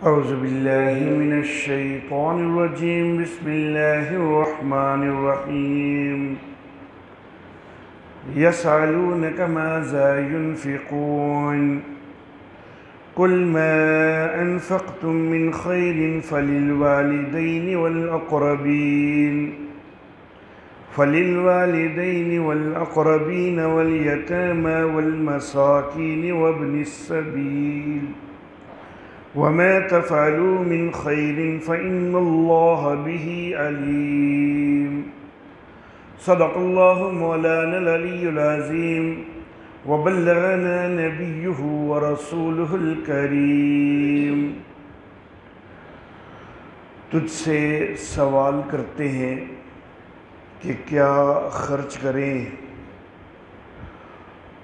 أعوذ بالله من الشيطان الرجيم بسم الله الرحمن الرحيم يسألونك ماذا ينفقون قل ما أنفقتم من خير فللوالدين والأقربين واليتامى والمساكين وابن السبيل وما تفعلوا من خير فإن الله به عليم صدق الله مولانا العلي العظيم وبلغنا نبيه ورسوله الكريم۔ تجھ سے سوال کرتے ہیں کہ کیا خرچ کریں،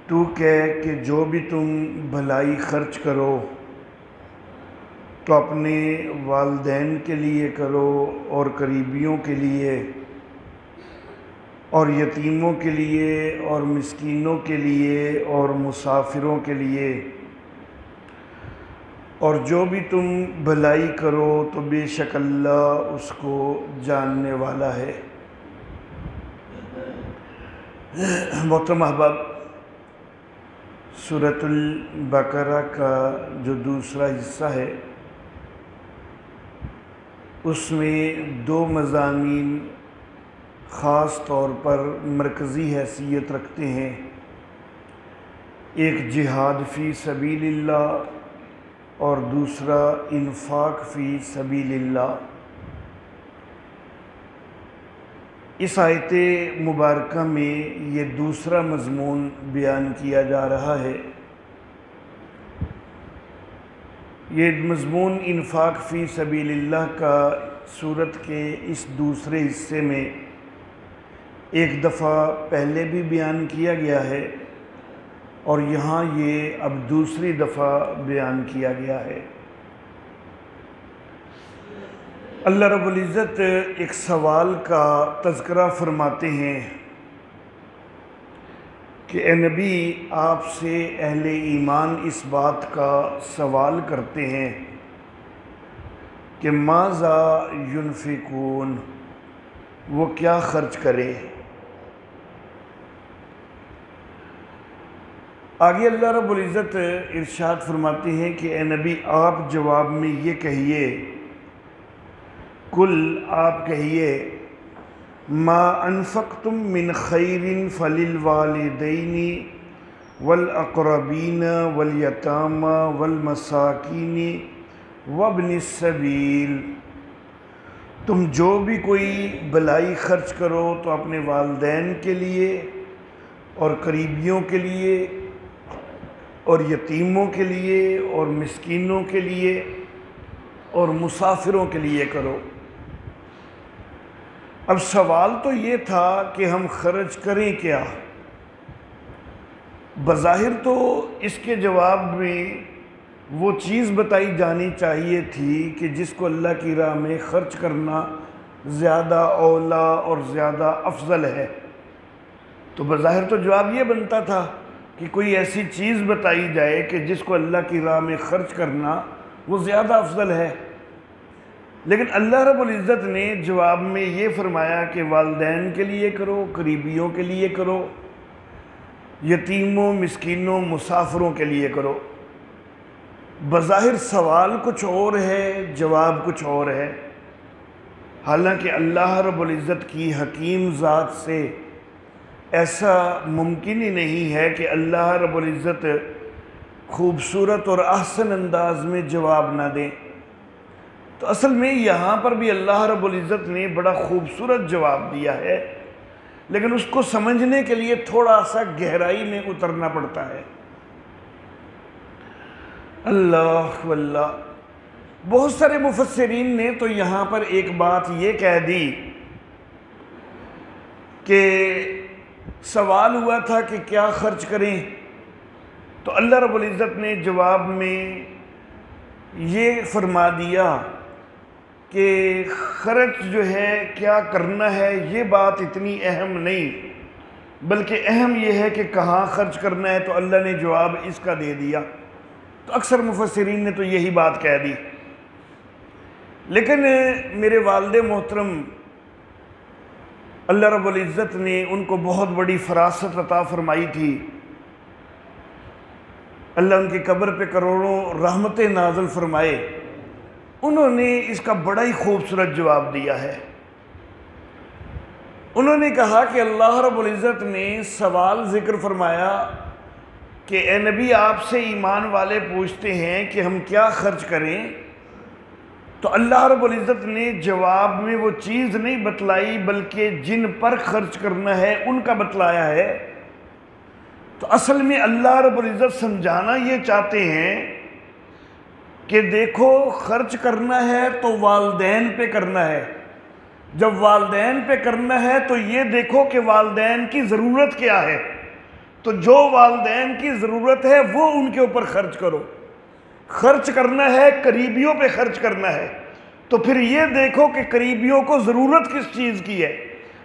تو کہہ کہ جو بھی تم بھلائی خرچ کرو تو اپنے والدین کے لیے کرو اور قریبیوں کے لیے اور یتیموں کے لیے اور مسکینوں کے لیے اور مسافروں کے لیے، اور جو بھی تم بھلائی کرو تو بے شک اللہ اس کو جاننے والا ہے۔ محترم احباب، سورۃ البقرہ کا جو دوسرا حصہ ہے اس میں دو مضامین خاص طور پر مرکزی حیثیت رکھتے ہیں، ایک جہاد فی سبیل اللہ اور دوسرا انفاق فی سبیل اللہ۔ اس آیت مبارکہ میں یہ دوسرا مضمون بیان کیا جا رہا ہے۔ یہ مضمون انفاق فی سبیل اللہ کا سورت کے اس دوسرے حصے میں ایک دفعہ پہلے بھی بیان کیا گیا ہے اور یہاں یہ اب دوسری دفعہ بیان کیا گیا ہے۔ اللہ رب العزت ایک سوال کا تذکرہ فرماتے ہیں کہ اے نبی، آپ سے اہل ایمان اس بات کا سوال کرتے ہیں کہ ماذا ينفقون، وہ کیا خرچ کرے۔ آگے اللہ رب العزت ارشاد فرماتے ہیں کہ اے نبی، آپ جواب میں یہ کہیے، کل آپ کہیے، ما انفقتم من خیر فللوالدین والاقربین والیتامى والمساکین وابن السبیل، تم جو بھی کوئی بھلائی خرچ کرو تو اپنے والدین کے لیے اور قریبیوں کے لیے اور یتیموں کے لیے اور مسکینوں کے لیے اور مسافروں کے لیے کرو۔ اب سوال تو یہ تھا کہ ہم خرچ کریں کیا؟ بظاہر تو اس کے جواب میں وہ چیز بتائی جانی چاہیے تھی کہ جس کو اللہ کی راہ میں خرچ کرنا زیادہ اولا اور زیادہ افضل ہے، تو بظاہر تو جواب یہ بنتا تھا کہ کوئی ایسی چیز بتائی جائے کہ جس کو اللہ کی راہ میں خرچ کرنا وہ زیادہ افضل ہے۔ لیکن اللہ رب العزت نے جواب میں یہ فرمایا کہ والدین کے لیے کرو، قریبیوں کے لیے کرو، یتیموں مسکینوں مسافروں کے لیے کرو۔ بظاہر سوال کچھ اور ہے، جواب کچھ اور ہے، حالانکہ اللہ رب العزت کی حکیم ذات سے ایسا ممکن ہی نہیں ہے کہ اللہ رب العزت خوبصورت اور احسن انداز میں جواب نہ دیں۔ تو اصل میں یہاں پر بھی اللہ رب العزت نے بڑا خوبصورت جواب دیا ہے، لیکن اس کو سمجھنے کے لیے تھوڑا سا گہرائی میں اترنا پڑتا ہے۔ اللہ واللہ، بہت سارے مفسرین نے تو یہاں پر ایک بات یہ کہہ دی کہ سوال ہوا تھا کہ کیا خرچ کریں، تو اللہ رب العزت نے جواب میں یہ فرما دیا کہ خرچ جو ہے کیا کرنا ہے یہ بات اتنی اہم نہیں، بلکہ اہم یہ ہے کہ کہاں خرچ کرنا ہے، تو اللہ نے جواب اس کا دے دیا۔ تو اکثر مفسرین نے تو یہی بات کہہ دی لیکن میرے والد محترم اللہ رب العزت نے ان کو بہت بڑی فراست عطا فرمائی تھی. اللہ ان کی قبر پہ کروڑوں رحمتیں نازل فرمائے. انہوں نے اس کا بڑا ہی خوبصورت جواب دیا ہے. انہوں نے کہا کہ اللہ رب العزت نے سوال ذکر فرمایا کہ اے نبی آپ سے ایمان والے پوچھتے ہیں کہ ہم کیا خرچ کریں، تو اللہ رب العزت نے جواب میں وہ چیز نہیں بتلائی بلکہ جن پر خرچ کرنا ہے ان کا بتلایا ہے. تو اصل میں اللہ رب العزت سمجھانا یہ چاہتے ہیں کہ دیکھو خرچ کرنا ہے تو والدین پہ کرنا ہے. جب والدین پہ کرنا ہے تو یہ دیکھو کہ والدین کی ضرورت کیا ہے، تو جو والدین کی ضرورت ہے وہ ان کے اوپر خرچ کرو. خرچ کرنا ہے قریبیوں پہ خرچ کرنا ہے تو پھر یہ دیکھو کہ قریبیوں کو ضرورت کس چیز کی ہے،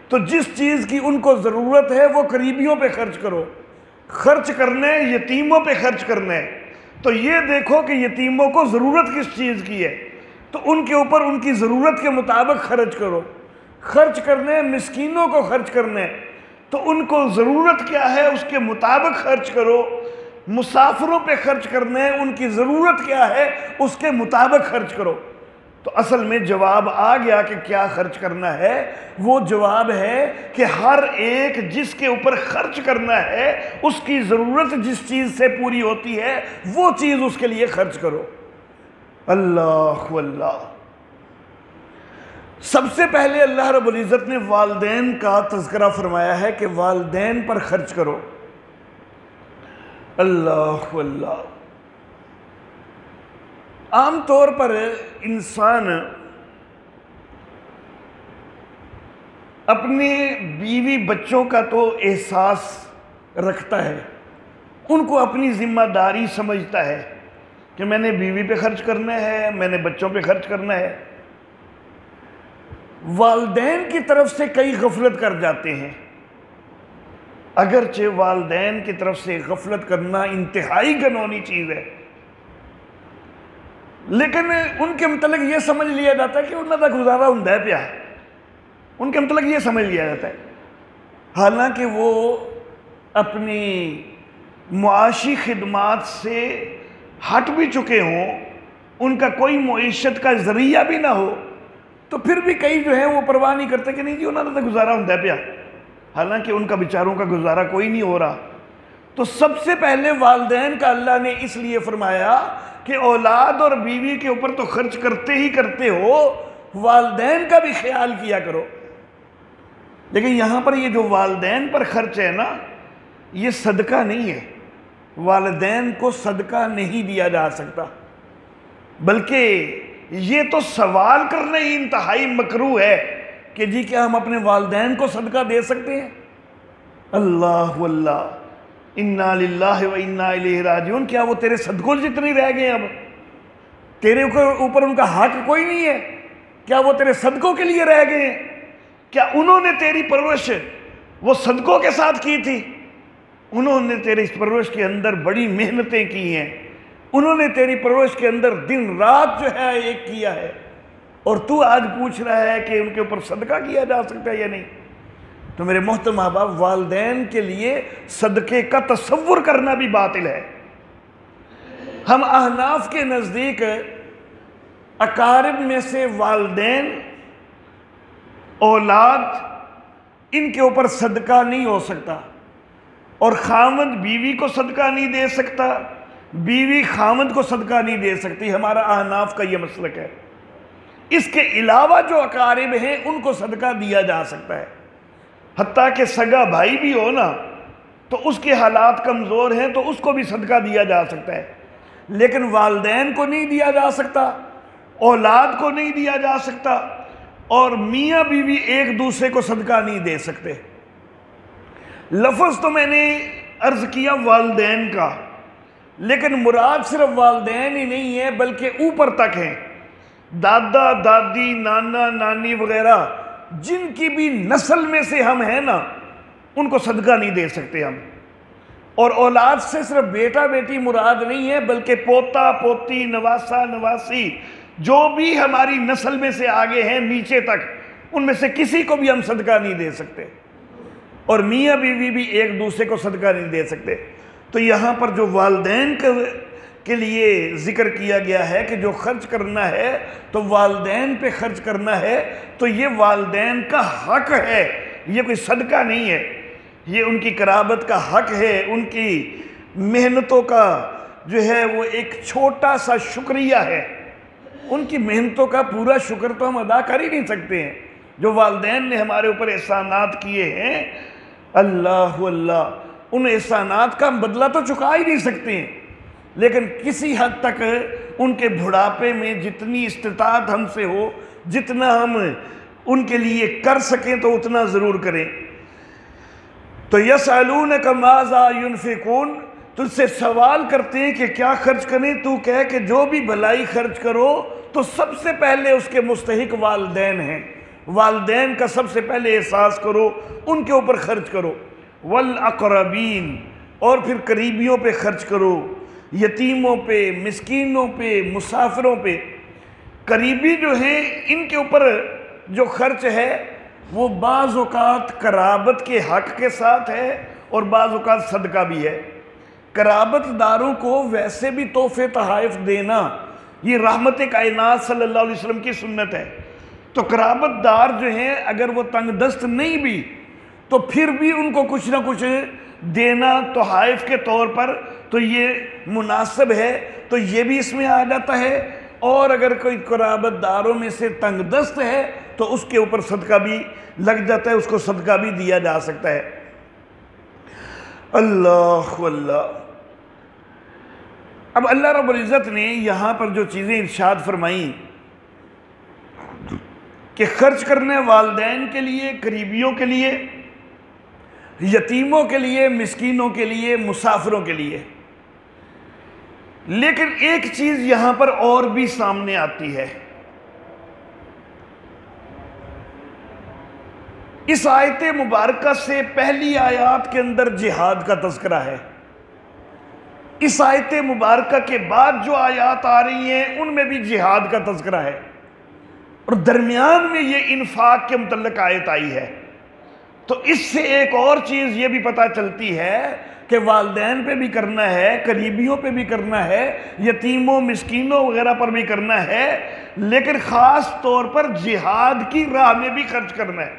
تو جس چیز کی ان کو ضرورت ہے وہ قریبیوں پہ خرچ کرو. خرچ کرنا ہے یتیموں پہ خرچ کرنا ہے تو یہ دیکھو کہ یتیموں کو ضرورت کس چیز کی ہے، تو ان کے اوپر ان کی ضرورت کے مطابق خرچ کرو. خرچ کرنے مسکینوں کو خرچ کرنے تو ان کو ضرورت کیا ہے اس کے مطابق خرچ کرو. مسافروں پہ خرچ کرنے ان کی ضرورت کیا ہے اس کے مطابق خرچ کرو. تو اصل میں جواب آ گیا کہ کیا خرچ کرنا ہے. وہ جواب ہے کہ ہر ایک جس کے اوپر خرچ کرنا ہے اس کی ضرورت جس چیز سے پوری ہوتی ہے وہ چیز اس کے لیے خرچ کرو. اللہ اللہ. سب سے پہلے اللہ رب العزت نے والدین کا تذکرہ فرمایا ہے کہ والدین پر خرچ کرو. اللہ اللہ. عام طور پر انسان اپنے بیوی بچوں کا تو احساس رکھتا ہے، ان کو اپنی ذمہ داری سمجھتا ہے کہ میں نے بیوی پہ خرچ کرنا ہے، میں نے بچوں پہ خرچ کرنا ہے. والدین کی طرف سے کئی غفلت کر جاتے ہیں. اگرچہ والدین کی طرف سے غفلت کرنا انتہائی گنونی چیز ہے، لیکن ان کے متعلق یہ سمجھ لیا جاتا ہے کہ انہوں کا گزارا ہوں ہے پیا، ان کے متعلق یہ سمجھ لیا جاتا ہے. حالانکہ وہ اپنی معاشی خدمات سے ہٹ بھی چکے ہوں، ان کا کوئی معیشت کا ذریعہ بھی نہ ہو، تو پھر بھی کئی جو ہیں وہ پرواہ نہیں کرتے کہ نہیں جی انہوں نے تو گزارا ہوں ہے پیا، حالانکہ ان کا بیچاروں کا گزارا کوئی نہیں ہو رہا. تو سب سے پہلے والدین کا اللہ نے اس لیے فرمایا کہ اولاد اور بیوی کے اوپر تو خرچ کرتے ہی کرتے ہو، والدین کا بھی خیال کیا کرو. لیکن یہاں پر یہ جو والدین پر خرچ ہے نا، یہ صدقہ نہیں ہے. والدین کو صدقہ نہیں دیا جا سکتا، بلکہ یہ تو سوال کرنا ہی انتہائی مکروہ ہے کہ جی کیا ہم اپنے والدین کو صدقہ دے سکتے ہیں؟ اللہ واللہ. انا للہ و انا الیہ راجعون. کیا وہ تیرے صدقوں جتنی رہ گئے؟ اب تیرے اوپر ان کا حق کوئی نہیں ہے؟ کیا وہ تیرے صدقوں کے لیے رہ گئے ہیں؟ کیا انہوں نے تیری پرورش وہ صدقوں کے ساتھ کی تھی؟ انہوں نے تیری اس پرورش کے اندر بڑی محنتیں کی ہیں، انہوں نے تیری پرورش کے اندر دن رات جو ہے ایک کیا ہے، اور تو آج پوچھ رہا ہے کہ ان کے اوپر صدقہ کیا جا سکتا ہے یا نہیں؟ تو میرے محترم احباب، والدین کے لیے صدقے کا تصور کرنا بھی باطل ہے. ہم احناف کے نزدیک اقارب میں سے والدین، اولاد، ان کے اوپر صدقہ نہیں ہو سکتا، اور خاوند بیوی کو صدقہ نہیں دے سکتا، بیوی خاوند کو صدقہ نہیں دے سکتی. ہمارا احناف کا یہ مسلک ہے. اس کے علاوہ جو اقارب ہیں ان کو صدقہ دیا جا سکتا ہے، حتیٰ کہ سگا بھائی بھی ہو نا تو اس کے حالات کمزور ہیں تو اس کو بھی صدقہ دیا جا سکتا ہے، لیکن والدین کو نہیں دیا جا سکتا، اولاد کو نہیں دیا جا سکتا، اور میاں بیوی ایک دوسرے کو صدقہ نہیں دے سکتے. لفظ تو میں نے عرض کیا والدین کا، لیکن مراد صرف والدین ہی نہیں ہے بلکہ اوپر تک ہیں. دادا دادی، نانا نانی وغیرہ جن کی بھی نسل میں سے ہم ہیں نا، ان کو صدقہ نہیں دے سکتے ہم. اور اولاد سے صرف بیٹا بیٹی مراد نہیں ہے بلکہ پوتا پوتی، نواسا نواسی، جو بھی ہماری نسل میں سے آگے ہیں نیچے تک، ان میں سے کسی کو بھی ہم صدقہ نہیں دے سکتے، اور میاں بیوی بھی ایک دوسرے کو صدقہ نہیں دے سکتے۔ تو یہاں پر جو والدین کے لیے ذکر کیا گیا ہے کہ جو خرچ کرنا ہے تو والدین پہ خرچ کرنا ہے، تو یہ والدین کا حق ہے، یہ کوئی صدقہ نہیں ہے، یہ ان کی قرابت کا حق ہے، ان کی محنتوں کا جو ہے وہ ایک چھوٹا سا شکریہ ہے۔ ان کی محنتوں کا پورا شکر تو ہم ادا کر ہی نہیں سکتے ہیں، جو والدین نے ہمارے اوپر احسانات کیے ہیں، اللہ ان احسانات کا ہم بدلہ تو چکا ہی نہیں سکتے ہیں، لیکن کسی حد تک ان کے بڑھاپے میں جتنی استطاعت ہم سے ہو، جتنا ہم ان کے لیے کر سکیں تو اتنا ضرور کریں۔ تو یسألونک ماذا ينفقون، تجھ سے سوال کرتے ہیں کہ کیا خرچ کریں، تو کہہ کہ جو بھی بھلائی خرچ کرو تو سب سے پہلے اس کے مستحق والدین ہیں، والدین کا سب سے پہلے احساس کرو، ان کے اوپر خرچ کرو، والاقربین، اور پھر قریبیوں پہ خرچ کرو، یتیموں پہ، مسکینوں پہ، مسافروں پہ۔ قریبی جو ہیں ان کے اوپر جو خرچ ہے وہ بعض اوقات قرابت کے حق کے ساتھ ہے اور بعض اوقات صدقہ بھی ہے۔ قرابت داروں کو ویسے بھی تحفے تحائف دینا یہ رحمت کائنات صلی اللہ علیہ وسلم کی سنت ہے، تو قرابت دار جو ہیں اگر وہ تنگ دست نہیں بھی تو پھر بھی ان کو کچھ نہ کچھ دینا تحائف کے طور پر تو یہ مناسب ہے، تو یہ بھی اس میں آ جاتا ہے۔ اور اگر کوئی قرابت داروں میں سے تنگ دست ہے تو اس کے اوپر صدقہ بھی لگ جاتا ہے، اس کو صدقہ بھی دیا جا سکتا ہے۔ اللہ اب اللہ رب العزت نے یہاں پر جو چیزیں ارشاد فرمائیں کہ خرچ کرنے والدین کے لیے، قریبیوں کے لیے، یتیموں کے لیے، مسکینوں کے لیے، مسافروں کے لیے، لیکن ایک چیز یہاں پر اور بھی سامنے آتی ہے۔ اس آیت مبارکہ سے پہلی آیات کے اندر جہاد کا تذکرہ ہے، اس آیت مبارکہ کے بعد جو آیات آ رہی ہیں ان میں بھی جہاد کا تذکرہ ہے، اور درمیان میں یہ انفاق کے متعلق آیت آئی ہے۔ تو اس سے ایک اور چیز یہ بھی پتہ چلتی ہے کہ والدین پہ بھی کرنا ہے، قریبیوں پہ بھی کرنا ہے، یتیموں مسکینوں وغیرہ پر بھی کرنا ہے، لیکن خاص طور پر جہاد کی راہ میں بھی خرچ کرنا ہے،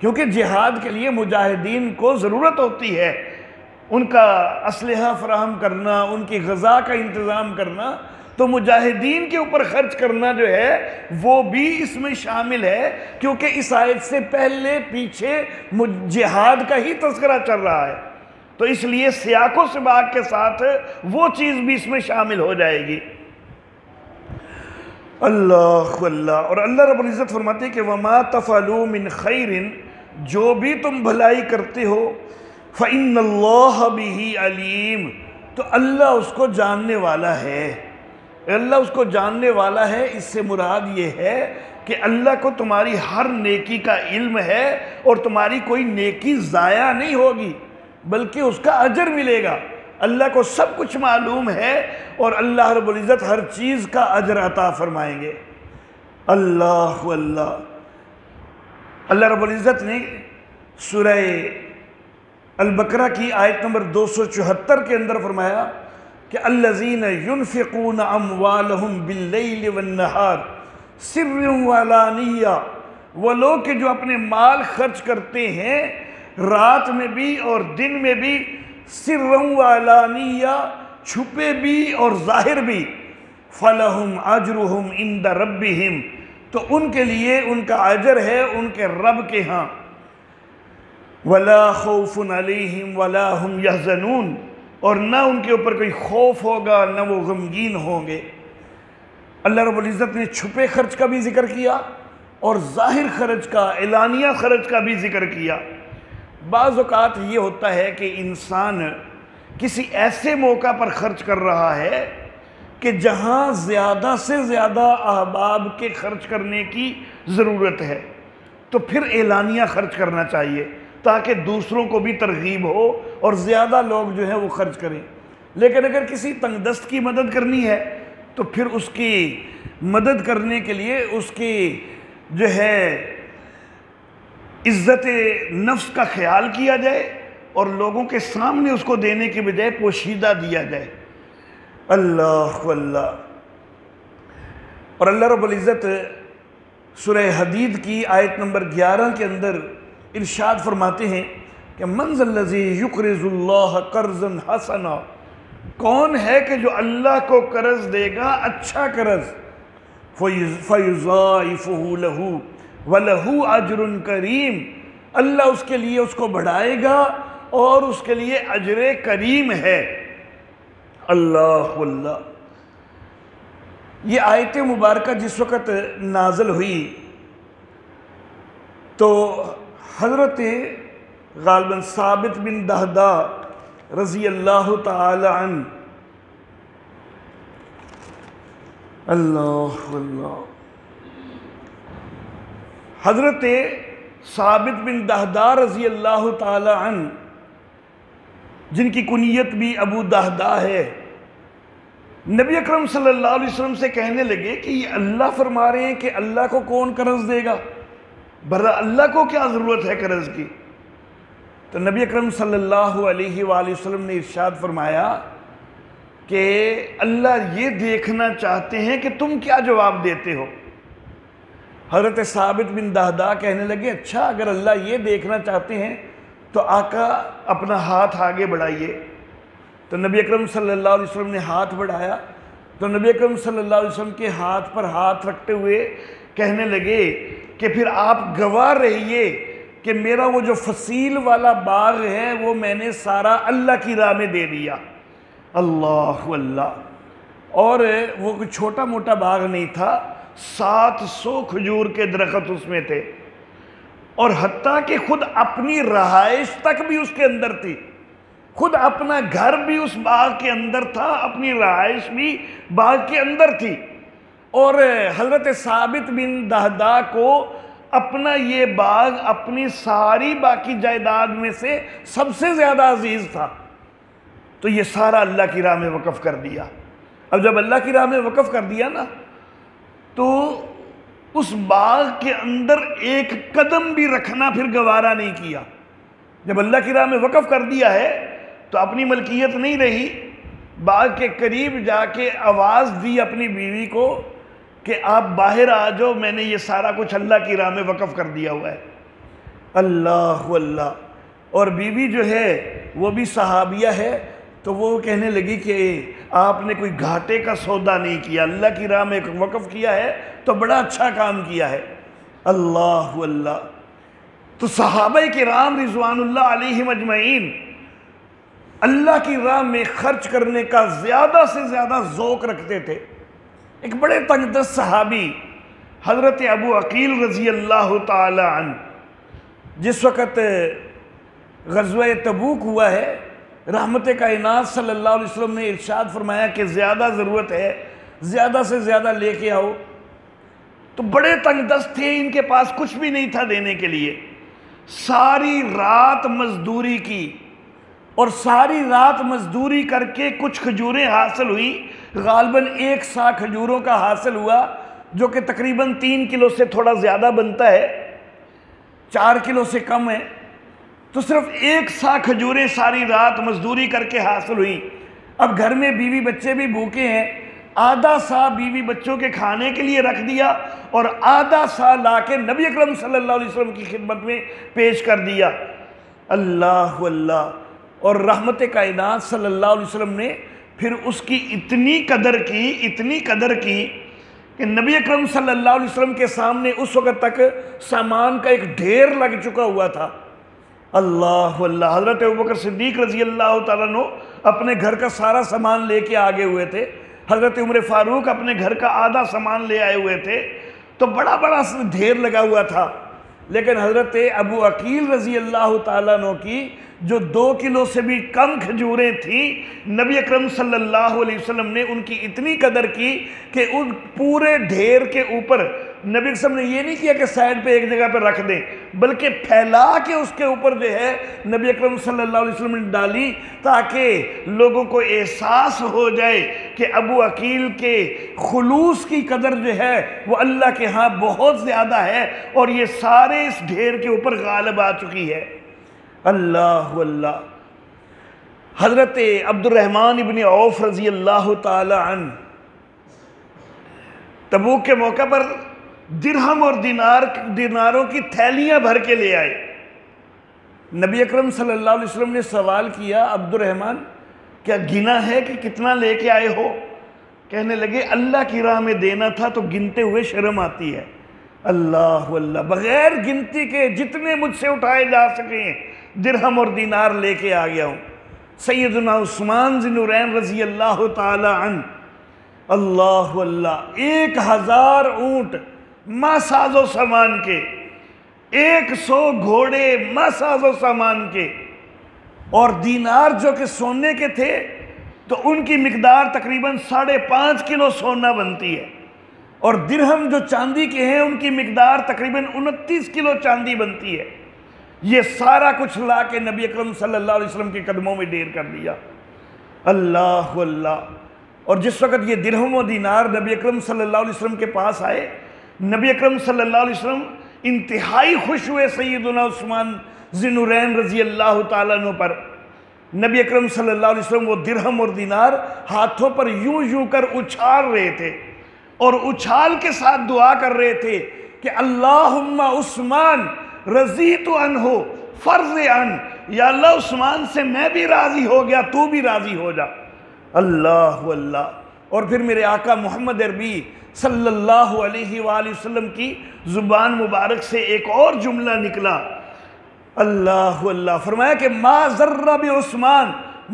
کیونکہ جہاد کے لیے مجاہدین کو ضرورت ہوتی ہے، ان کا اسلحہ فراہم کرنا، ان کی غذا کا انتظام کرنا، تو مجاہدین کے اوپر خرچ کرنا جو ہے وہ بھی اس میں شامل ہے، کیونکہ اس آیت سے پہلے پیچھے جہاد کا ہی تذکرہ چل رہا ہے، تو اس لیے سیاق و سباق کے ساتھ وہ چیز بھی اس میں شامل ہو جائے گی۔ اللہ اور اللہ رب العزت فرماتے ہیں کہ وَمَا تَفْعَلُوا مِنْ خَيْرٍ، جو بھی تم بھلائی کرتے ہو فَإِنَّ اللَّهَ بِهِ عَلِيمٌ، تو اللہ اس کو جاننے والا ہے، اللہ اس کو جاننے والا ہے۔ اس سے مراد یہ ہے کہ اللہ کو تمہاری ہر نیکی کا علم ہے اور تمہاری کوئی نیکی ضائع نہیں ہوگی بلکہ اس کا اجر ملے گا۔ اللہ کو سب کچھ معلوم ہے اور اللہ رب العزت ہر چیز کا اجر عطا فرمائیں گے۔ اللہ رب العزت نے سورہ البقرہ کی آیت نمبر 274 کے اندر فرمایا کہ الذین ينفقون اموالہم باللیل والنہار سرا وعلانیہ، وہ لوگ کہ جو اپنے مال خرچ کرتے ہیں رات میں بھی اور دن میں بھی، سرا وعلانیہ، چھپے بھی اور ظاہر بھی، فلہم اجرہم عند ربہم، تو ان کے لیے ان کا اجر ہے ان کے رب کے ہاں، ولا خوف علیہم ولا ہم یحزنون، اور نہ ان کے اوپر کوئی خوف ہوگا نہ وہ غمگین ہوں گے۔ اللہ رب العزت نے چھپے خرچ کا بھی ذکر کیا اور ظاہر خرچ کا، اعلانیہ خرچ کا بھی ذکر کیا۔ بعض اوقات یہ ہوتا ہے کہ انسان کسی ایسے موقع پر خرچ کر رہا ہے کہ جہاں زیادہ سے زیادہ احباب کے خرچ کرنے کی ضرورت ہے، تو پھر اعلانیہ خرچ کرنا چاہیے تاکہ دوسروں کو بھی ترغیب ہو اور زیادہ لوگ جو ہیں وہ خرچ کریں۔ لیکن اگر کسی تنگ دست کی مدد کرنی ہے تو پھر اس کی مدد کرنے کے لیے اس کی جو ہے عزت نفس کا خیال کیا جائے اور لوگوں کے سامنے اس کو دینے کے بجائے پوشیدہ دیا جائے۔ اللہ اللہ۔ اور اللہ رب العزت سورہ حدید کی آیت نمبر 11 کے اندر ارشاد فرماتے ہیں کہ من ذا الذی یقرض اللہ قرضا حسنا، کون ہے کہ جو اللہ کو قرض دے گا اچھا قرض، فیضاعفہ لہ وَلَهُ أَجْرٌ کریم، اللہ اس کے لیے اس کو بڑھائے گا اور اس کے لیے اجر کریم ہے۔ اللہ اللہ۔ یہ آیت مبارکہ جس وقت نازل ہوئی تو حضرت غالباً ثابت بن دہدہ رضی اللہ تعالی عنہ، اللہ اللہ، حضرت ثابت بن دہدہ رضی اللہ تعالی عنہ جن کی کنیت بھی ابو دہدہ ہے، نبی اکرم صلی اللہ علیہ وسلم سے کہنے لگے کہ یہ اللہ فرما رہے ہیں کہ اللہ کو کون قرض دے گا، برا اللہ کو کیا ضرورت ہے قرض کی؟ تو نبی اکرم صلی اللہ علیہ وآلہ وسلم نے ارشاد فرمایا کہ اللہ یہ دیکھنا چاہتے ہیں کہ تم کیا جواب دیتے ہو۔ حضرت ثابت بن دہدہ کہنے لگے اچھا اگر اللہ یہ دیکھنا چاہتے ہیں تو آقا اپنا ہاتھ آگے بڑھائیے۔ تو نبی اکرم صلی اللہ علیہ وسلم نے ہاتھ بڑھایا تو نبی اکرم صلی اللہ علیہ وسلم کے ہاتھ پر ہاتھ رکھتے ہوئے کہنے لگے کہ پھر آپ گواہ رہیے کہ میرا وہ جو فصیل والا باغ ہے وہ میں نے سارا اللہ کی راہ میں دے دیا۔ اللہ اللہ۔ اور وہ کوئی چھوٹا موٹا باغ نہیں تھا، 700 کھجور کے درخت اس میں تھے، اور حتیٰ کہ خود اپنی رہائش تک بھی اس کے اندر تھی، خود اپنا گھر بھی اس باغ کے اندر تھا، اپنی رہائش بھی باغ کے اندر تھی۔ اور حضرت ثابت بن دہدہ کو اپنا یہ باغ اپنی ساری باقی جائیداد میں سے سب سے زیادہ عزیز تھا، تو یہ سارا اللہ کی راہ میں وقف کر دیا۔ اب جب اللہ کی راہ میں وقف کر دیا نا تو اس باغ کے اندر ایک قدم بھی رکھنا پھر گوارا نہیں کیا۔ جب اللہ کی راہ میں وقف کر دیا ہے تو اپنی ملکیت نہیں رہی، باغ کے قریب جا کے آواز دی اپنی بیوی کو کہ آپ باہر آ جاؤ، میں نے یہ سارا کچھ اللہ کی راہ میں وقف کر دیا ہوا ہے۔ اللہ اللہ۔ اور بیوی جو ہے وہ بھی صحابیہ ہے، تو وہ کہنے لگی کہ آپ نے کوئی گھاٹے کا سودا نہیں کیا، اللہ کی راہ میں وقف کیا ہے تو بڑا اچھا کام کیا ہے۔ اللہ اللہ۔ تو صحابہ کرام رضوان اللہ علیہم اجمعین اللہ کی راہ میں خرچ کرنے کا زیادہ سے زیادہ ذوق رکھتے تھے۔ ایک بڑے تنگ دست صحابی حضرت ابو عقیل رضی اللہ تعالی عنہ، جس وقت غزوہ تبوک ہوا ہے، رحمت کائنات صلی اللہ علیہ وسلم نے ارشاد فرمایا کہ زیادہ ضرورت ہے، زیادہ سے زیادہ لے کے آؤ، تو بڑے تنگ دست تھے، ان کے پاس کچھ بھی نہیں تھا دینے کے لیے۔ ساری رات مزدوری کی اور ساری رات مزدوری کر کے کچھ کھجوریں حاصل ہوئی، غالباً 1 سا کھجوروں کا حاصل ہوا، جو کہ تقریباً 3 کلو سے تھوڑا زیادہ بنتا ہے، 4 کلو سے کم ہے۔ تو صرف 1 سا کھجوریں ساری رات مزدوری کر کے حاصل ہوئی۔ اب گھر میں بیوی بچے بھی بھوکے ہیں، آدھا سا بیوی بچوں کے کھانے کے لیے رکھ دیا اور آدھا سا لا کے نبی اکرم صلی اللہ علیہ وسلم کی خدمت میں پیش کر دیا۔ اللہ اللہ۔ اور رحمت کائنات صلی اللہ علیہ وسلم نے پھر اس کی اتنی قدر کی کہ نبی اکرم صلی اللہ علیہ وسلم کے سامنے اس وقت تک سامان کا ایک ڈھیر لگ چکا ہوا تھا۔ اللہ اللہ۔ حضرت ابوبکر صدیق رضی اللہ تعالیٰ عنہ اپنے گھر کا سارا سامان لے کے آگے ہوئے تھے، حضرت عمر فاروق اپنے گھر کا آدھا سامان لے آئے ہوئے تھے، تو بڑا بڑا ڈھیر لگا ہوا تھا۔ لیکن حضرت ابو عقیل رضی اللہ تعالیٰ عنہ کی جو 2 کلو سے بھی کم کھجوریں تھیں، نبی اکرم صلی اللہ علیہ وسلم نے ان کی اتنی قدر کی کہ ان پورے ڈھیر کے اوپر نبی صلی اللہ علیہ وسلم نے یہ نہیں کیا کہ سائڈ پہ ایک جگہ پہ رکھ دیں، بلکہ پھیلا کے اس کے اوپر جو ہے نبی اکرم صلی اللہ علیہ وسلم نے ڈالی، تاکہ لوگوں کو احساس ہو جائے کہ ابو عقیل کے خلوص کی قدر جو ہے وہ اللہ کے ہاں بہت زیادہ ہے، اور یہ سارے اس ڈھیر کے اوپر غالب آ چکی ہے۔ اللہ اللہ۔ حضرت عبد الرحمن ابن عوف رضی اللہ تعالی عنہ تبوک کے موقع پر درہم اور دیناروں کی تھیلیاں بھر کے لے آئے۔ نبی اکرم صلی اللہ علیہ وسلم نے سوال کیا، عبد الرحمن کیا گنا ہے کہ کتنا لے کے آئے ہو؟ کہنے لگے اللہ کی راہ میں دینا تھا تو گنتے ہوئے شرم آتی ہے۔ اللہ اللہ، بغیر گنتی کے جتنے مجھ سے اٹھائے جا سکیں درہم اور دینار لے کے آ گیا ہوں۔ سیدنا عثمان ذی النورین رضی اللہ تعالی عنہ، اللہ اللہ، 1000 اونٹ ما ساز و سامان کے، 100 گھوڑے ما ساز و سامان کے، اور دینار جو کہ سونے کے تھے تو ان کی مقدار تقریباً 5.5 کلو سونا بنتی ہے، اور درہم جو چاندی کے ہیں ان کی مقدار تقریباً 29 کلو چاندی بنتی ہے۔ یہ سارا کچھ لا کے نبی اکرم صلی اللہ علیہ وسلم کے قدموں میں ڈھیر کر دیا۔ اللہ اللہ۔ اور جس وقت یہ درہم و دینار نبی اکرم صلی اللہ علیہ وسلم کے پاس آئے، نبی اکرم صلی اللہ علیہ وسلم انتہائی خوش ہوئے سیدنا عثمان ذی النورین رضی اللہ تعالیٰ عنہ پر۔ نبی اکرم صلی اللہ علیہ وسلم وہ درہم اور دینار ہاتھوں پر یوں یوں کر اچھال رہے تھے، اور اچھال کے ساتھ دعا کر رہے تھے کہ اللہم عثمان رضیت عنہ فرض عن، یا اللہ عثمان سے میں بھی راضی ہو گیا، تو بھی راضی ہو جا۔ اللہ اللہ۔ اور پھر میرے آقا محمد عربی صلی اللہ علیہ وآلہ وسلم کی زبان مبارک سے ایک اور جملہ نکلا، اللہ اللہ، فرمایا کہ ما ضر بعثمان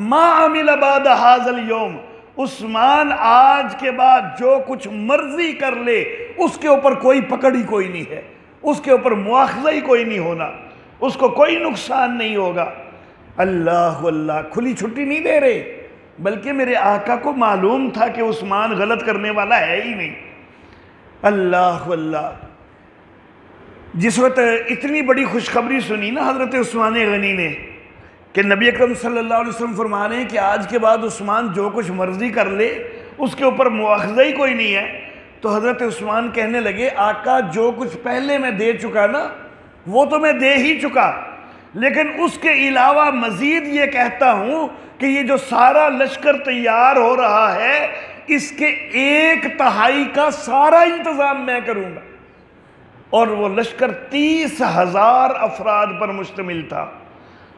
ما عمل بعد ھذا اليوم، عثمان آج کے بعد جو کچھ مرضی کر لے اس کے اوپر کوئی پکڑ ہی کوئی نہیں ہے، اس کے اوپر مواخذہ ہی کوئی نہیں ہونا، اس کو کوئی نقصان نہیں ہوگا۔ اللہ اللہ، کھلی چھٹی نہیں دے رہے، بلکہ میرے آقا کو معلوم تھا کہ عثمان غلط کرنے والا ہے ہی نہیں۔ اللہ اللہ۔ جس وقت اتنی بڑی خوشخبری سنی نا حضرت عثمان غنی نے کہ نبی اکرم صلی اللہ علیہ وسلم فرما رہے ہیں کہ آج کے بعد عثمان جو کچھ مرضی کر لے اس کے اوپر مواخذہ ہی کوئی نہیں ہے، تو حضرت عثمان کہنے لگے آقا جو کچھ پہلے میں دے چکا نا وہ تو میں دے ہی چکا، لیکن اس کے علاوہ مزید یہ کہتا ہوں کہ یہ جو سارا لشکر تیار ہو رہا ہے اس کے 1/3 کا سارا انتظام میں کروں گا۔ اور وہ لشکر 30,000 افراد پر مشتمل تھا،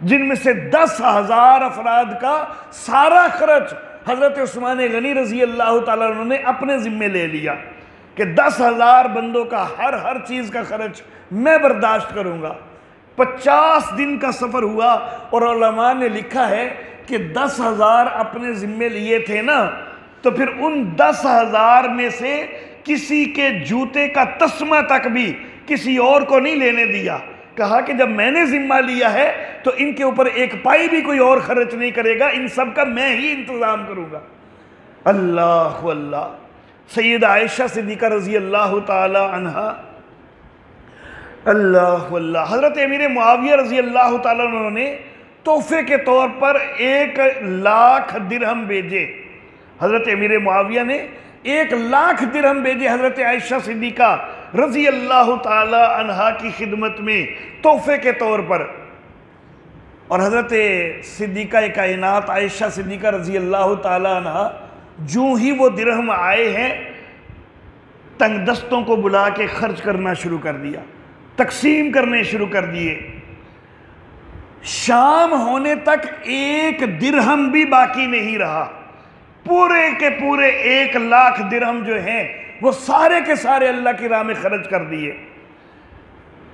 جن میں سے 10,000 افراد کا سارا خرچ حضرت عثمان غنی رضی اللہ تعالیٰ عنہ نے اپنے ذمے لے لیا کہ 10,000 بندوں کا ہر چیز کا خرچ میں برداشت کروں گا۔ 50 دن کا سفر ہوا، اور علماء نے لکھا ہے کہ 10,000 اپنے ذمے لیے تھے نا، تو پھر ان 10,000 میں سے کسی کے جوتے کا تسمہ تک بھی کسی اور کو نہیں لینے دیا۔ کہا کہ جب میں نے ذمہ لیا ہے تو ان کے اوپر 1 پائی بھی کوئی اور خرچ نہیں کرے گا، ان سب کا میں ہی انتظام کروں گا۔ اللہ اللہ۔ سید عائشہ صدیقہ رضی اللہ تعالی عنہا، اللہ اللہ، حضرت امیر معاویہ رضی اللہ تعالیٰ عنہ نے تحفے کے طور پر 1,00,000 درہم بھیجے۔ حضرت امیر معاویہ نے 1,00,000 درہم بھیجے حضرت عائشہ صدیقہ رضی اللہ تعالی عنہا کی خدمت میں تحفے کے طور پر، اور حضرت صدیقہ کائنات عائشہ صدیقہ رضی اللہ تعالی عنہا جو ہی وہ درہم آئے ہیں تنگ دستوں کو بلا کے خرچ کرنا شروع کر دیا، تقسیم کرنے شروع کر دیے۔ شام ہونے تک 1 درہم بھی باقی نہیں رہا، پورے کے پورے 1,00,000 درہم جو ہیں وہ سارے کے سارے اللہ کی راہ میں خرچ کر دیے۔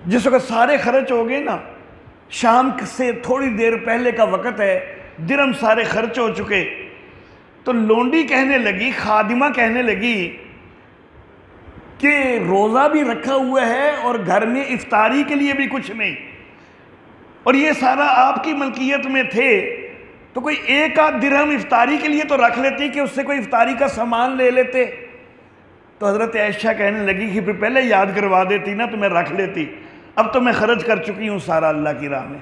جس وقت سارے خرچ ہو گئے نا، شام سے تھوڑی دیر پہلے کا وقت ہے، درہم سارے خرچ ہو چکے، تو لونڈی کہنے لگی، خادمہ کہنے لگی کہ روزہ بھی رکھا ہوا ہے اور گھر میں افطاری کے لیے بھی کچھ نہیں، اور یہ سارا آپ کی ملکیت میں تھے، تو کوئی 1 آدھ درہم افطاری کے لیے تو رکھ لیتی کہ اس سے کوئی افطاری کا سامان لے لیتے۔ تو حضرت عائشہ کہنے لگی کہ پھر پہلے یاد کروا دیتی نا تو میں رکھ لیتی، اب تو میں خرچ کر چکی ہوں سارا اللہ کی راہ میں۔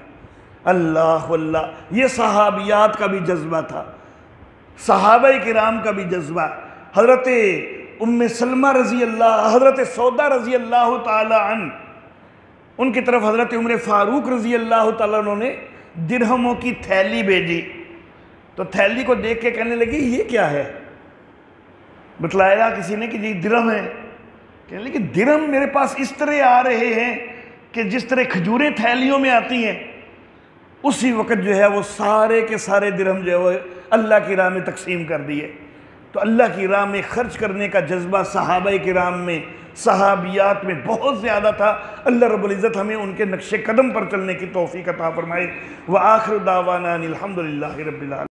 اللہ اللہ، یہ صحابیات کا بھی جذبہ تھا، صحابہ کرام کا بھی جذبہ۔ حضرت ام سلمہ رضی اللہ، حضرت سودہ رضی اللہ تعالی عنہ، ان کی طرف حضرت عمر فاروق رضی اللہ تعالیٰ عنہ نے درہموں کی تھیلی بھیجی، تو تھیلی کو دیکھ کے کہنے لگی یہ کیا ہے؟ بتلایا کسی نے کہ یہ درہم ہے، کہنے لگی درہم میرے پاس اس طرح آ رہے ہیں کہ جس طرح کھجوریں تھیلیوں میں آتی ہیں۔ اسی وقت جو ہے وہ سارے کے سارے درہم جو ہے وہ اللہ کی راہ میں تقسیم کر دیے۔ تو اللہ کی راہ میں خرچ کرنے کا جذبہ صحابہ کرام میں، صحابیات میں بہت زیادہ تھا۔ اللہ رب العزت ہمیں ان کے نقش قدم پر چلنے کی توفیق عطا فرمائے۔ وآخر دعوانا ان الحمدللہ رب العالمین۔